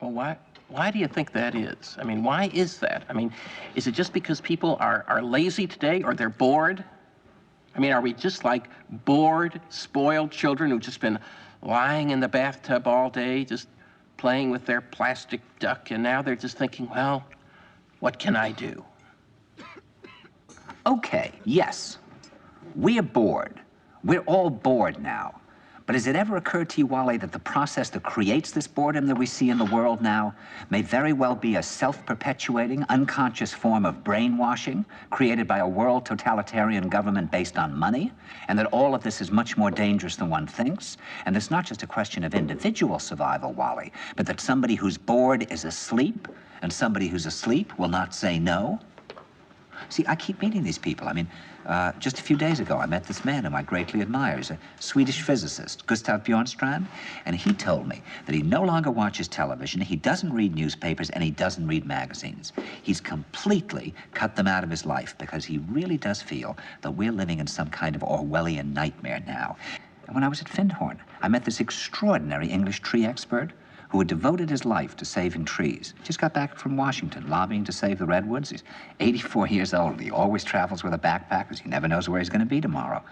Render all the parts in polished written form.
Well, why do you think that is? I mean, why is that? I mean, is it just because people are lazy today or they're bored? I mean, are we just like bored, spoiled children who've just been lying in the bathtub all day, just playing with their plastic duck, and now they're just thinking, well, what can I do? Okay, yes, we are bored. We're all bored now. But has it ever occurred to you, Wally, that the process that creates this boredom that we see in the world now may very well be a self-perpetuating, unconscious form of brainwashing created by a world totalitarian government based on money, and that all of this is much more dangerous than one thinks? And it's not just a question of individual survival, Wally, but that somebody who's bored is asleep, and somebody who's asleep will not say no? See, I keep meeting these people. I mean, just a few days ago, I met this man whom I greatly admire. He's a Swedish physicist, Gustav Bjornstrand, and he told me that he no longer watches television, he doesn't read newspapers, and he doesn't read magazines. He's completely cut them out of his life because he really does feel that we're living in some kind of Orwellian nightmare now. And when I was at Findhorn, I met this extraordinary English tree expert who had devoted his life to saving trees. Just got back from Washington, lobbying to save the redwoods. He's 84 years old. He always travels with a backpack because he never knows where he's going to be tomorrow.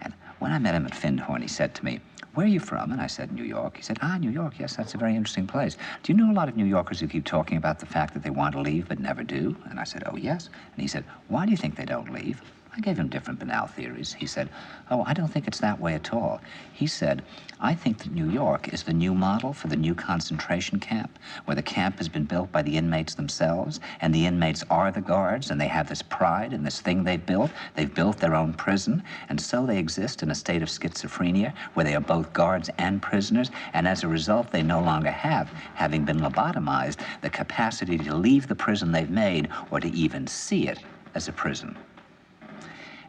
And when I met him at Findhorn, he said to me, "Where are you from?" And I said, "New York." He said, "Ah, New York, yes, that's a very interesting place. Do you know a lot of New Yorkers who keep talking about the fact that they want to leave but never do?" And I said, "Oh, yes." And he said, "Why do you think they don't leave?" I gave him different banal theories. He said, "Oh, I don't think it's that way at all." He said, "I think that New York is the new model for the new concentration camp, where the camp has been built by the inmates themselves, and the inmates are the guards, and they have this pride in this thing they've built. They've built their own prison, and so they exist in a state of schizophrenia, where they are both guards and prisoners, and as a result, they no longer have, having been lobotomized, the capacity to leave the prison they've made, or to even see it as a prison."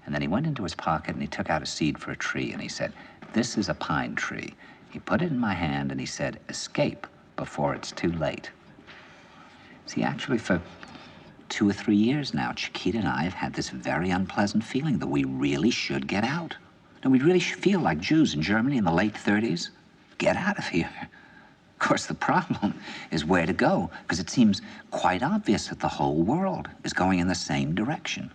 And then he went into his pocket and he took out a seed for a tree and he said, "This is a pine tree." He put it in my hand and he said, "Escape before it's too late." See, actually for 2 or 3 years now, Chiquita and I have had this very unpleasant feeling that we really should get out. And we really should feel like Jews in Germany in the late 30s. Get out of here. Of course, the problem is where to go, because it seems quite obvious that the whole world is going in the same direction.